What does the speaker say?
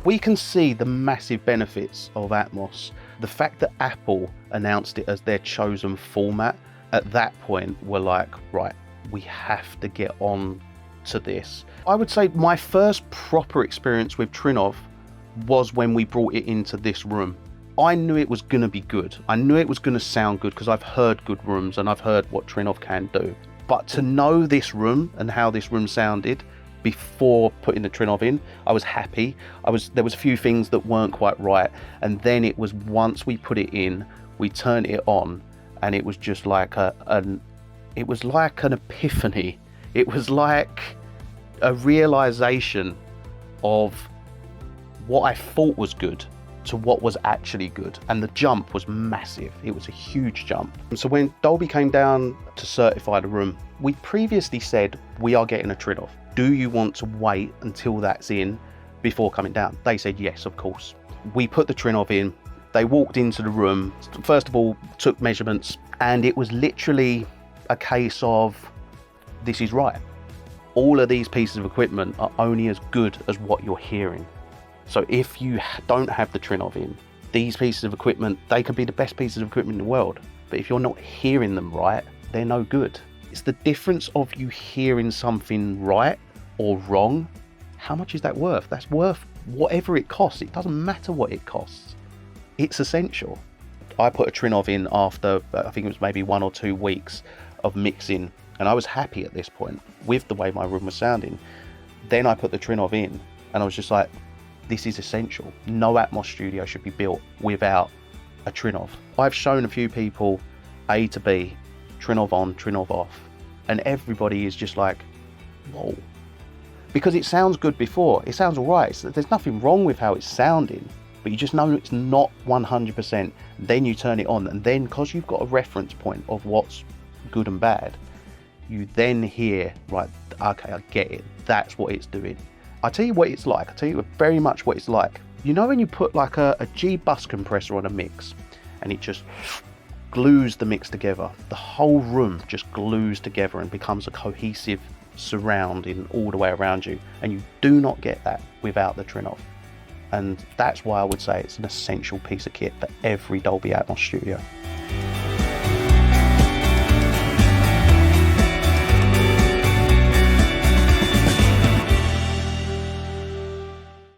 We can see the massive benefits of Atmos. The fact that Apple announced it as their chosen format, at that point we're like, right, we have to get on to this. I would say my first proper experience with Trinnov was when we brought it into this room. I knew it was going to be good. I knew it was going to sound good because I've heard good rooms and I've heard what Trinnov can do. But to know this room and how this room sounded before putting the Trinnov in, I was happy. There was a few things that weren't quite right, and then it was once we put it in, we turned it on, and it was just like an epiphany. It was like a realization of what I thought was good to what was actually good, and the jump was massive. It was a huge jump. So when Dolby came down to certify the room, we previously said we are getting a Trinnov. Do you want to wait until that's in before coming down? They said yes, of course. We put the Trinnov in. They walked into the room, first of all took measurements, and it was literally a case of, this is right. All of these pieces of equipment are only as good as what you're hearing. So if you don't have the Trinnov in, these pieces of equipment, they can be the best pieces of equipment in the world, but if you're not hearing them right, they're no good. It's the difference of you hearing something right or wrong. How much is that worth? That's worth whatever it costs. It doesn't matter what it costs. It's essential. I put a Trinnov in after, I think it was maybe 1 or 2 weeks of mixing, and I was happy at this point with the way my room was sounding. Then I put the Trinnov in, and I was just like, this is essential. No Atmos studio should be built without a Trinnov. I've shown a few people A to B, Trinnov on, Trinnov off, and everybody is just like, whoa. Because it sounds good before, it sounds all right. There's nothing wrong with how it's sounding, but you just know it's not 100%. Then you turn it on, and then because you've got a reference point of what's good and bad, you then hear, right, okay, I get it. That's what it's doing. I'll tell you what it's like. I'll tell you very much what it's like. You know when you put like a G bus compressor on a mix and it just glues the mix together? The whole room just glues together and becomes a cohesive surrounding all the way around you. And you do not get that without the Trinnov. And that's why I would say it's an essential piece of kit for every Dolby Atmos studio.